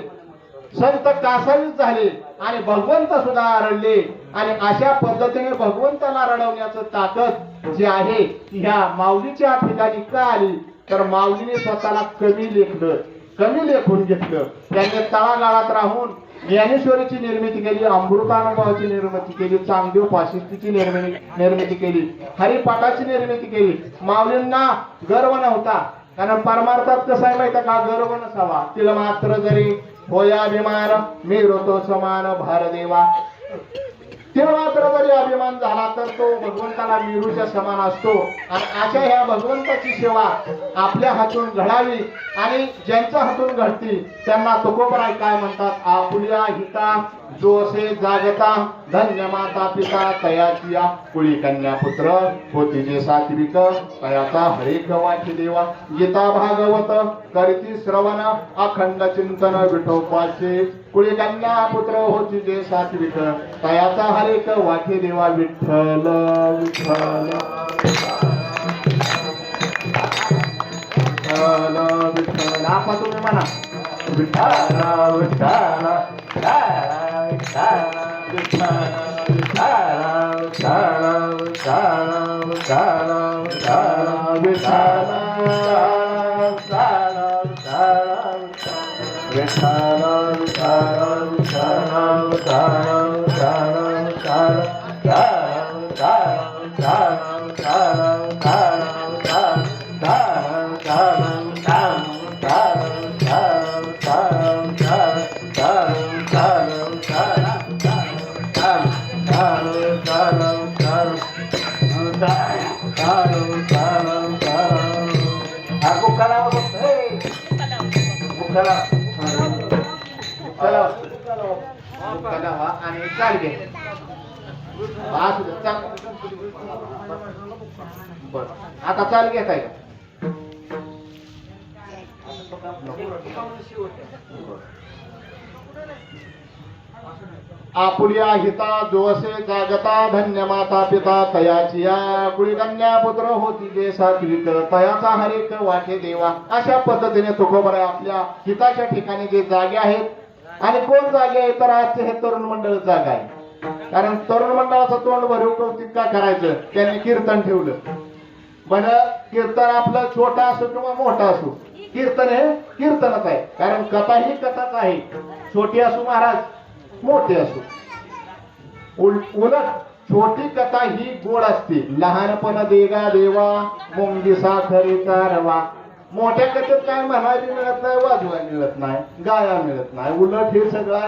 B: संत कासावीस झाले आणि भगवंत सुद्धा रडले. आणि अशा पद्धतीने भगवंताला रडवण्याचं ताकद जी आहे ह्या माऊलीच्या ठिकाणी का आली? तर माऊलीने स्वतःला कमी लेखलं, कमी लेखून घेतलं. त्यांनी तळागाळात राहून ज्ञानेश्वरीची निर्मिती केली, अमृतानुभवाची निर्मिती केली, चांगदेव पाशिष्टीची निर्मिती केली, हरिपाठाची निर्मिती केली. माऊलींना गर्व नव्हता. कारण परमार्थात कसं आहे माहिती का? गर्व नसावा. तिला मात्र जरी होयाभिमान मी रोतो समान भारदेवा, तिला मात्र जरी अभिमान झाला तर तो भगवंताला मिरूच्या समान असतो. आणि अशा ह्या भगवंताची सेवा आपल्या हातून घडावी आणि ज्यांच्या हातून घडती त्यांना तुकोबराय काय म्हणतात? आपुल्या हिता जोसे जागता, धन्य माता पिता तयाची कुळी कन्या पुत्र होती जे सात्विक, तयाचा हरेक वाची देवा. गीता भागवत करीती श्रवण, अखंड चिंतन विठोबाचे, कुळी कन्या पुत्र होती जे सात्विक, तयाचा हरेक वाची देवा. विठ्ठल विठ्ठल विठ्ठल विठ्ठल. आपा तुम्ही म्हणा विठ्ठल विठ्ठल आणि चाल घे. आता चाल घेत आहे का? आपुल्या हिता जोसे जागता, धन्य माता पिता तयाची कुळी कन्या पुत्र होती जे सात्विक, तयाचा हरेक वाटे देवा. अशा पद्धतीने तुकोबराय आपल्या हिताच्या ठिकाणी जे जागे आहेत. आणि कोण जागे आहे? तर आजचे हे तरुण मंडळ जागा आहे. कारण तरुण मंडळाचं तोंड भरीव कौतिक का करायचं? त्यांनी कीर्तन ठेवलं. बरं, कीर्तन आपलं छोटा असो किंवा मोठा असो, कीर्तन हे कीर्तनच आहे. कारण कथा ही कथाच आहे.
A: छोटी असू महाराज मोठी असू, उलट छोटी कथा ही गोड असते. लहानपण देगा देवा मुंगी साखरेचा रवा. मोठ्या कथेत काय म्हणायला मिळत नाही, वाजवायला मिळत नाही, गाया मिळत नाही. उलट हे सगळं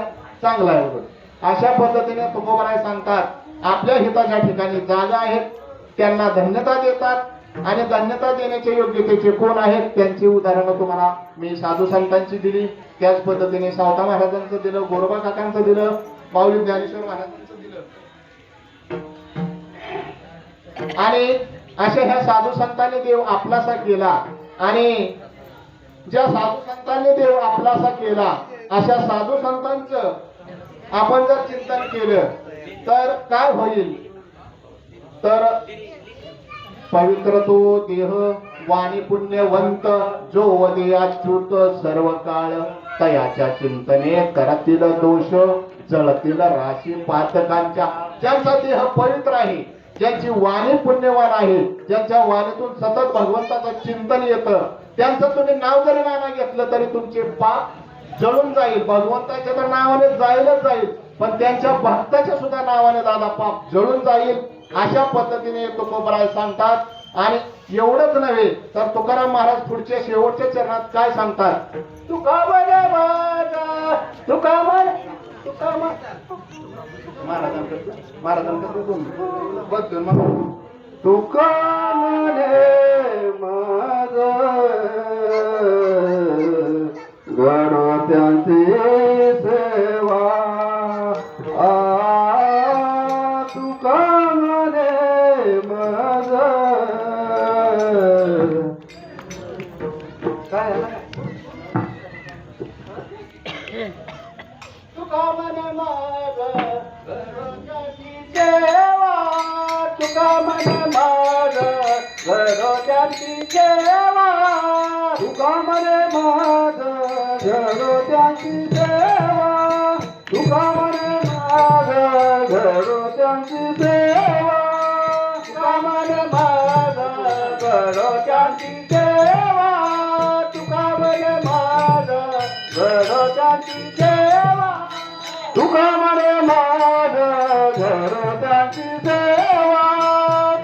A: चांगलं आहे. उलट अशा पद्धतीने तुकोबराय सांगतात आपल्या हिताच्या ठिकाणी जागा आहेत त्यांना धन्यता देतात आणि धन्यता देण्याचे योग्यतेचे कोण आहेत त्यांची उदाहरणं तुम्हाला मी साधू संतांची दिली. त्याच पद्धतीने सावता महाराजांचं दिलं, गोरोबा काकांचं दिलं, माऊली ज्ञानेश्वर महाराजांचं दिलं. आणि अशा ह्या साधू संतांनी देव आपलासा केला आणि ज्या साधू संतांनी देव आपलासा केला अशा साधू संतांचं आपण जर चिंतन केलं तर काय होईल, तर पवित्र तो देह वाणी पुण्यवंत जो वदे अच्युत सर्व काळ तयाच्या चिंतने करतील दोष जळतील राशी पातकांच्या. ज्यांचा देह पवित्र आहे, ज्यांची वाणी पुण्यवान आहे, ज्यांच्या वाणीतून सतत भगवंताचं चिंतन येतं, त्यांचं तुम्ही नाव जरी नाना घेतलं तरी तुमचे पाप जळून जाईल. भगवंताच्या तर नावाने जाईलच जाईल, पण त्यांच्या भक्ताच्या सुद्धा नावाने दादा पाप जळून जाईल. अशा पद्धतीने तुकोबराय सांगतात. आणि एवढंच नव्हे तर तुकाराम महाराज पुढच्या शेवटच्या चरणात काय सांगतात, तुका म्हणे माझा तुका म्हण तुका म्हण महाराजांकडे बघतो मग तुका म्हणे माझा गडो त्यांची सेवा तुका म्हणे माझा काय तुका म्हणे माझा सेवा तुका म्हणे माझा गडोत्यांची सेवा तुका म्हणे माझा गडोत्यांची सेवा तुका म्हणे माझा गडोत्यांची सेवा तुका म्हणे माझा गडोत्यांची सेवा तुका म्हणे माझा गडोत्यांची सेवा तुका म्हणे माझा गडोत्यांची सेवा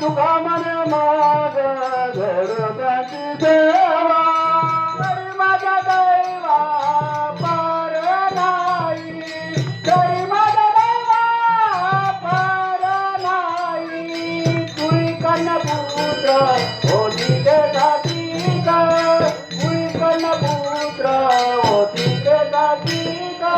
A: तुका म्हणे माझा गडोत्यांची सेवा तरी माझा दैवा पार नाही तरी माझा दैवा पार नाही तुई कन्नपुत्र होती गे जाती का तुई कन्नपुत्र होती गे जाती का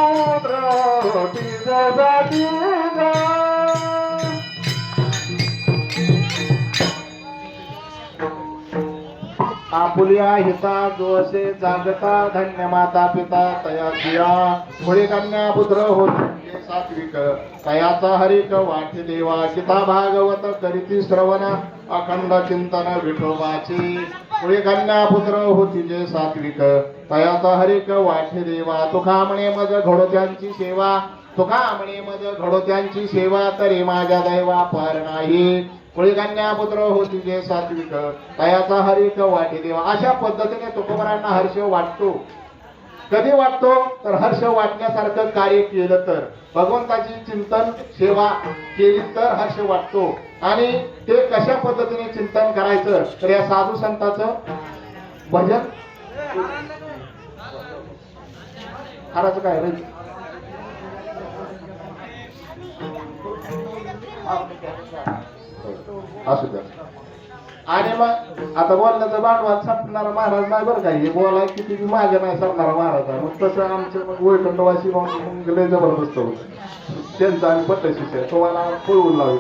A: पुत्र होती साठी का आपुलिया हिता जोसे जागता धन्य माता पिता तया जिया मुळे कन्या पुत्र होते सात्विक तयाचा हरिक वाटी देवा गीता भागवत करीती श्रवण अखंड चिंतन विठोबाची मुळे कन्या पुत्र होती जे सात्विक तयाचा हरिक वाटी देवा तुका म्हणे मज घडोत्यांची सेवा तुका म्हणे मज घडोत्यांची सेवा तरी माझ्या दैवा पार नाही मुळे कन्या पुत्र होती जे सात्विक तयाचा हरिक वाटी देवा. अशा पद्धतीने तुकोबरायांना हर्ष वाटतो. कधी वाटतो तर हर्ष वाटण्यासारखं कार्य केलं तर, भगवंताची चिंतन सेवा केली तर हर्ष वाटतो. आणि ते कशा पद्धतीने चिंतन करायचं तर या साधू संतांचं भजन हाराचं काय रे? असू द्या. आणि मग आता बोलण्याचं भांडवल संपणारा महाराज नाही बरं काय, हे बोलाय किती बी मागे नाही सरणारा महाराज आहे. मग तसं आमचं मग वैकुंठवासी मग लय जबरदस्त होतं त्यांचं आणि पट्ट शिष्य तुम्हाला पळवून लावू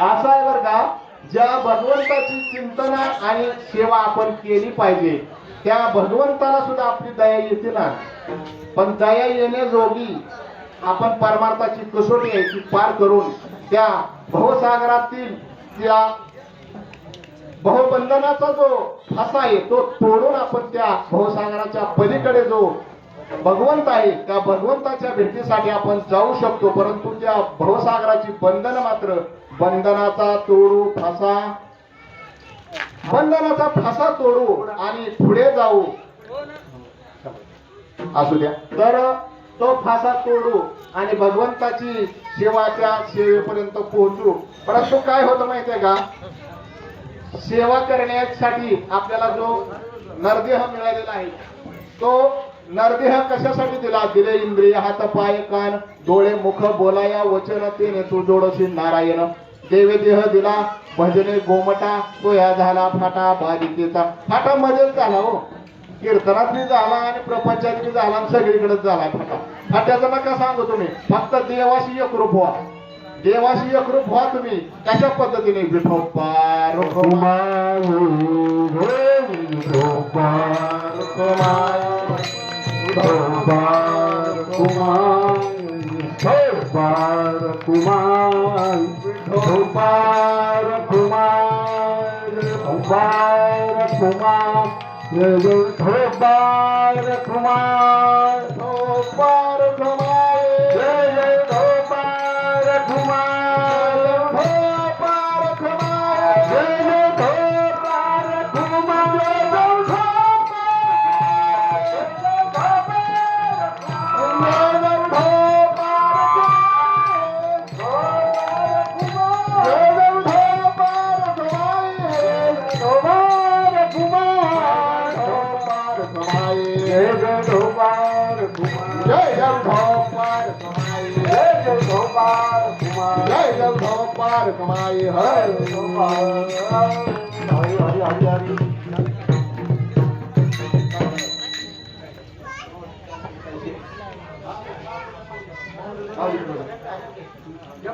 A: असं आहे बरं का. ज्या भगवंताची चिंतन आणि सेवा आपण केली पाहिजे त्या भगवंताला सुद्धा आपली दया येते ना. पण दया येण्याजोगी आपण परमार्थाची कसोटी आहे ती पार करून त्या भवसागरातील त्या भवबंधनाचा जो फासा आहे तो तोडून आपण त्या भवसागराच्या पलीकडे जो भगवंत आहे त्या भगवंताच्या भेटीसाठी आपण जाऊ शकतो. परंतु त्या भवसागराची बंधन मात्र बंधनाचा तोडू फासा बंधनाचा फासा तोडू आणि पुढे जाऊ असू द्या. तर तो फासा तोडू आणि भगवंताची सेवाच्या सेवेपर्यंत पोहोचू. परंतु काय होतं माहितीये का, सेवा करण्यासाठी आपल्याला जो नरदेह मिळालेला आहे तो नरदेह कशासाठी दिला? दिले इंद्रिय हात पाय कान डोळे मुख बोलाया वचन तेने तू जोडशी नारायण. देवे देह दिला भजने गोमटा तो या झाला फाटा बाधिकेचा. फाटा मध्येच झाला हो, कीर्तनात बी झाला आणि प्रपंचात बी झाला आणि सगळीकडेच झाला फाटा. फाट्याचं नका सांगू तुम्ही, फक्त देवाशी एकरूप व्हा. देवाशी एकरूप व्हा तुम्ही. कशा पद्धतीने? विठोबा रुक्माई विठोबा रुक्माई विठोबा रुक्माई विठोबा रुक्माई विठोबा रुक्माई विठोबा रुक्माई विठोबा रुक्माई विठोबा रुक्माई जय जय विठोबा रुक्माई विठोबा रुक्माई जय जय विठोबा रुक्माई कमाई हरि हरि हरि हरि.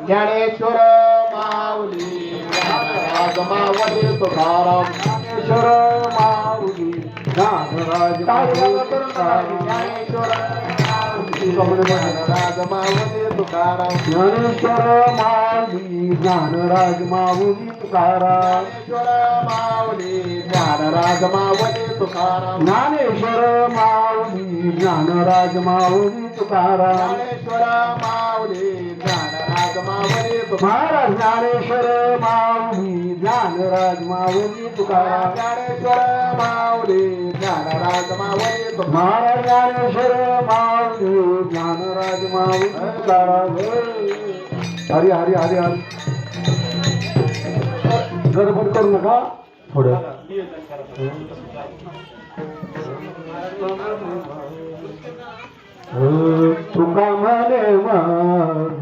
A: ज्ञानेश्वर माऊली ज्ञानराज माऊली तुकाराम. ज्ञानेश्वर माऊली ज्ञानराज ज्ञानेश्वर ज्ञानराज माऊली तुकाराम. ज्ञानेश्वर माऊली ज्ञानराज माऊली तुकाराम. ज्ञानेश्वर माऊली ज्ञानराज माऊली तुकाराम. ज्ञानेश्वर माऊली ज्ञानराज माऊली तुकाराम. ज्ञानेश्वर माऊली ज्ञानराज माऊली तुकाराम. ज्ञानेश्वर माऊली ज्ञानराज माऊली तुकाराम. ज्ञानेश्वर माऊली ज्ञानराज माऊली तुकाराम. ज्ञानेश्वर माऊली ज्ञानराज माऊली तुकाराम. हरी हरी हरी हरी. गडबड करू नका थोडं. तुका म्हणे मग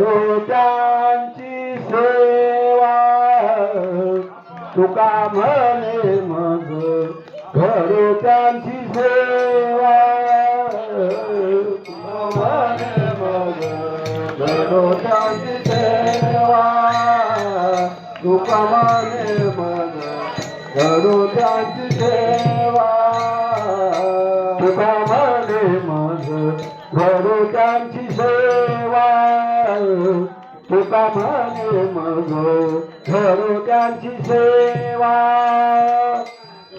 A: घरोट्यांची सेवा. तुका म्हणे मग घरोट्यांची सेवा. तुका म्हणे मग घरोट्यांची सेवा. तुका म्हणे मग घरोट्यांची सेवा. तुका म्हणे मग घरोट्यांची सेवा. तुका म्हणे मग घरोट्यांची सेवा.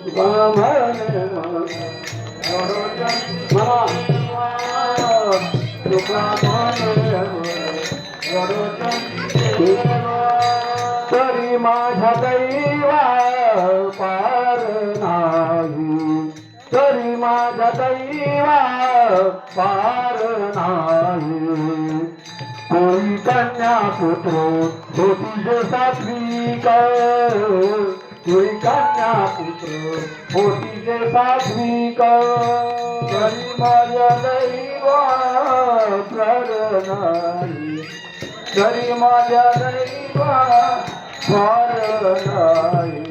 A: तुका म्हणे मग घरोट्यांची सेवा. तुका म्हणे घरोट्यांची सेवा. तरी माझ्या दैवा पार नाही. तरी माझ्या दैवा पार नाही. कोणी कन्या पुत्र होती जो सात्विक.
B: कुळी कन्या पुत्र होतीचे सात्विक तरी माझ्या दैवा स्वर नाही तरी माझ्या दैवा स्वर नाही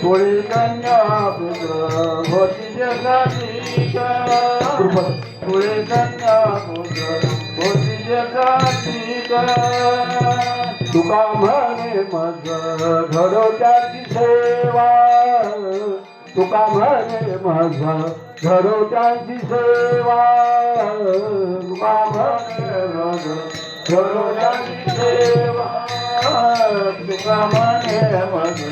B: कुळी कन्या पुत्र होतीचे सात्विक कुळी कन्या पुत्र होतीचे सात्विक तुका म्हणे मज घडो त्याची सेवा तुका म्हणे मज घडो त्याची सेवा तुका म्हणे मज घडो त्याची सेवा तुका म्हणे मज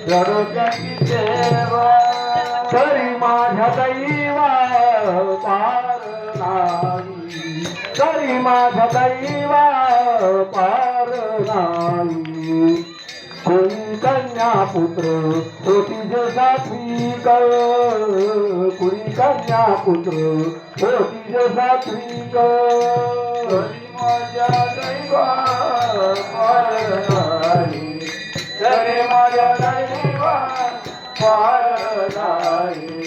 B: घडो त्याची सेवा तरी माझ्या दैवा पार नाही तरी माझ्या दैवा पार नाही कुळी कन्या पुत्र होती जे सात्विक कुळी कन्या पुत्र होती जे सात्विक तरी माझ्या दैवा पार नाही तरी माझ्या दैवा पार नाही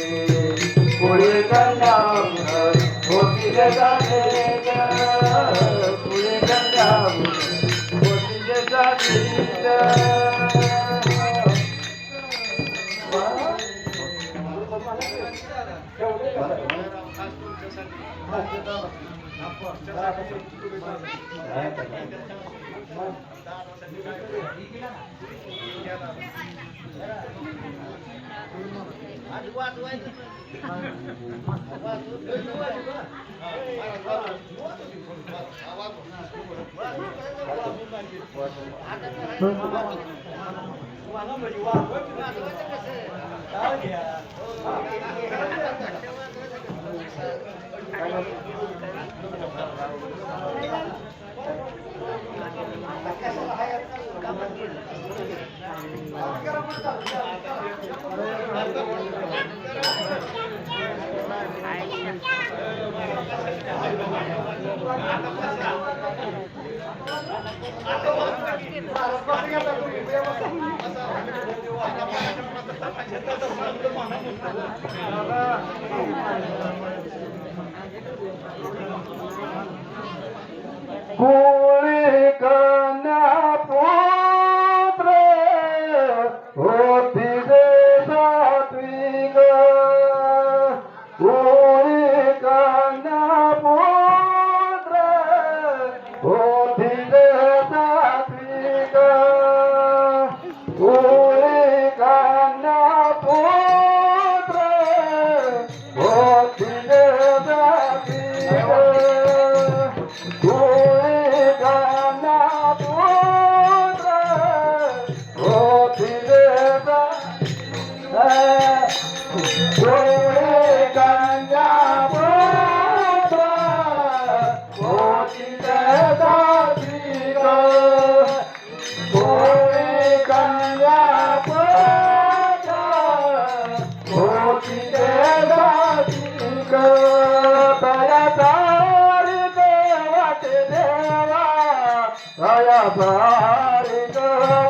B: कुळी कन्या पुत्र होती जे सात्विक कुळी कन्या पुत्र होती जे सात्विक कुळी कन्या पुत्र होती जे सात्विक कुळी कन्या पुत्र होती जे सात्विक कुळी कन्या पुत्र होती जे सात्विक कुळी कन्या पुत्र होती जे कुळी कन्या पुत्र होती जे सात्विक कुळी कन्या पुत्र होती जे सात्विक तया तारिक वाटे देवा तया तारिक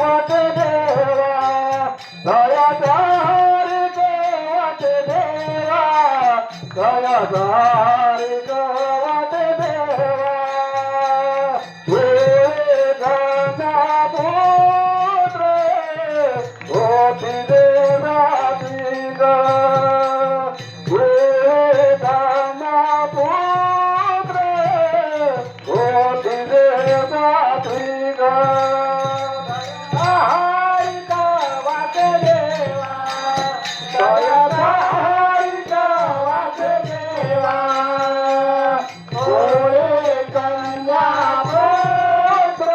B: वाटे देवा तया तारिक वाटे देवा तया तारिक वाटे देवा कुळी कन्या पुत्र होती जे सात्विक कुळी कन्या पुत्र होती जे सात्विक तारिक वाटे देवा तया तारिक वाटे देवा कुळी कन्या पुत्र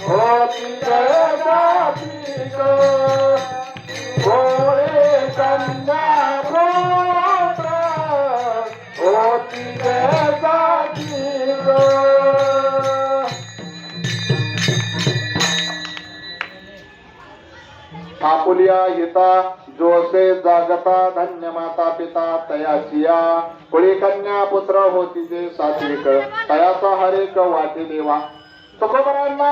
B: होती जे सात्विक कुळी कन्या पुत्र होती जे सात्विक आपुलिया हिता जोसे जागता धन्य माता पिता तयाचिया कुळी कन्या पुत्र होती जे सात्विक तयाचा हरेक वाटे देवा तुकोबरांना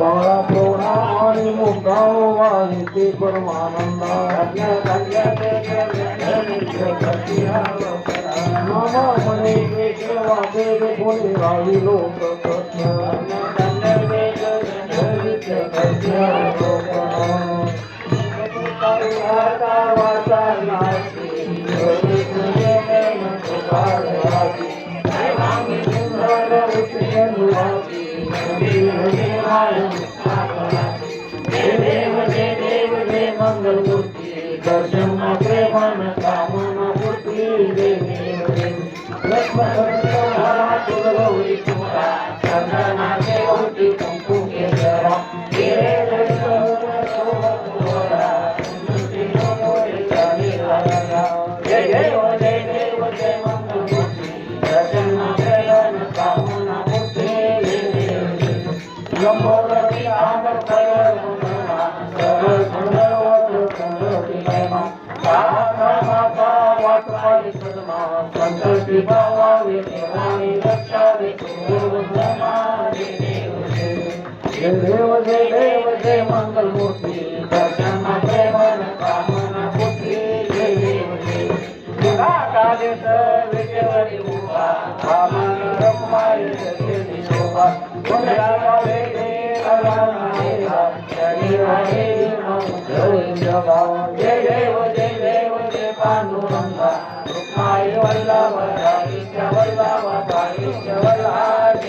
B: बाळा प्रौढा आणि मोठा वाणी ते परमानंदा मामा म्हणे वाचे कोणी राही लोक मंगलमूर्ती दर्शन प्रेमान कामना मूर्ती गौरी तुमरा चंदनाचे गौरी कुंकुम केसरा जय देव जय देव जय मंगलमूर्ती दर्शन प्रेमान कामना मूर्ती लंबोदरी आंबर कयर सरळ सुंदर संतोषी भावावे देवानी रक्षावे जय देव जय देव जय मंगलमूर्ती दर्शन प्रेमन कामना पुत्री जय देव जय कालेश विजयवरी उभा कामन रमाई जय शोभा पुण्यागावे जय देव जय देव जय पांडुरंगा रुक्माई वल्लभ राईच्या वल्लभ बाईच्या वल्लभ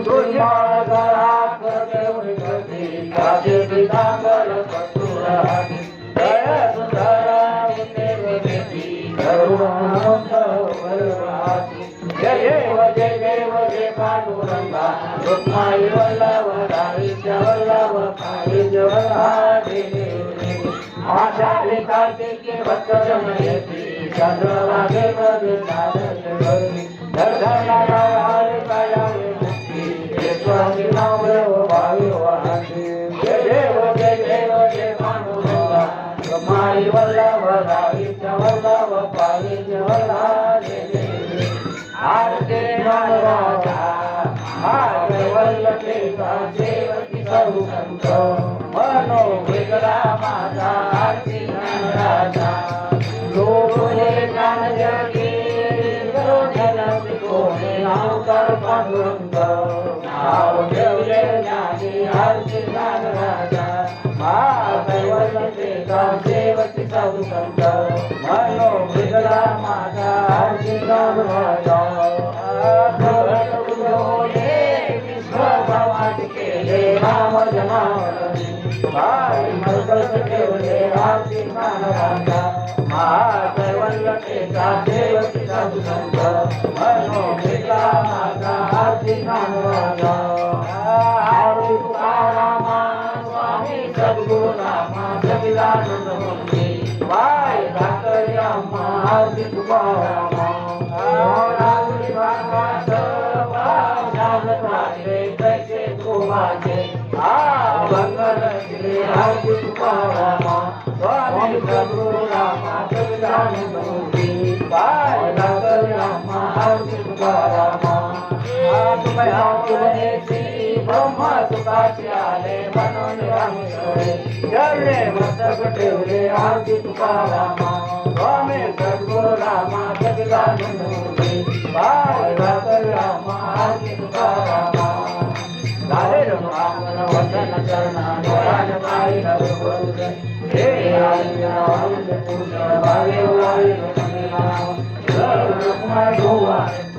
B: तुझी माळगळा करते करते काजे पितांबर कस्तुरागी जय सुंदर देवी करुणानंद वल्लभाची जय देव जय देव जय पांडुरंगा रुक्माई वल्लभ राईच्या वल्लभ बाईच्या वल्लभ आषाढी कार्तिके भक्त जमयती चंद्रभागे मध्ये दर्शनाला हरे कायावे मुक्ती विश्वासी नामदेव भावी वाहते जय देव जय पांडुरंगा ब्रह्माई वल्लभ राईच्या वल्लभ पालीच्या वल्लभ जय देव आरती नाराजा आरती वल्लभे देवकी सर्व संत मनो वेगळा माझा आरती नाराजा लोके ज्ञान जगी जन कोणे नावकर पांडुरंग नाव ठेवले ज्ञानी आरती नाराजा वल्लभे देवकी सर्व संत मनो वेगळा माझा आरती नाराजा केले राम जनावरी भाई मर्कट ठेवले आरती नाराजा महादैवल्लभेचा देवकी साधू संत मनो भेटला माझा आरती नाराजा हरी तुकारामा स्वामी सद्गुरु रामा सबिलानंद मुक्ती भाई धाकरी अम्मा आरती तुकारामा राहुरी भागात कैसे गोवाचे बंगल श्री आरती तुकारामा स्वामी सद्गुरु रामा सबिलानंद मुक्ती भाई धाकरी अम्मा आरती तुकारामा तुम्ही तुमनेची ब्रह्मा सुखाची आले म्हणून रामेश्वरे जळले मस्तक ठेवले आरती तुकारामा स्वामी सद्गुरु रामा सबिलानंद मुक्ती भाई धाकरी अम्मा आरती तुकारामा झाले रामन वंदन चरणा डोळ्यान पायी नवगुरुज हे आनंद पूर्ण भावे वाई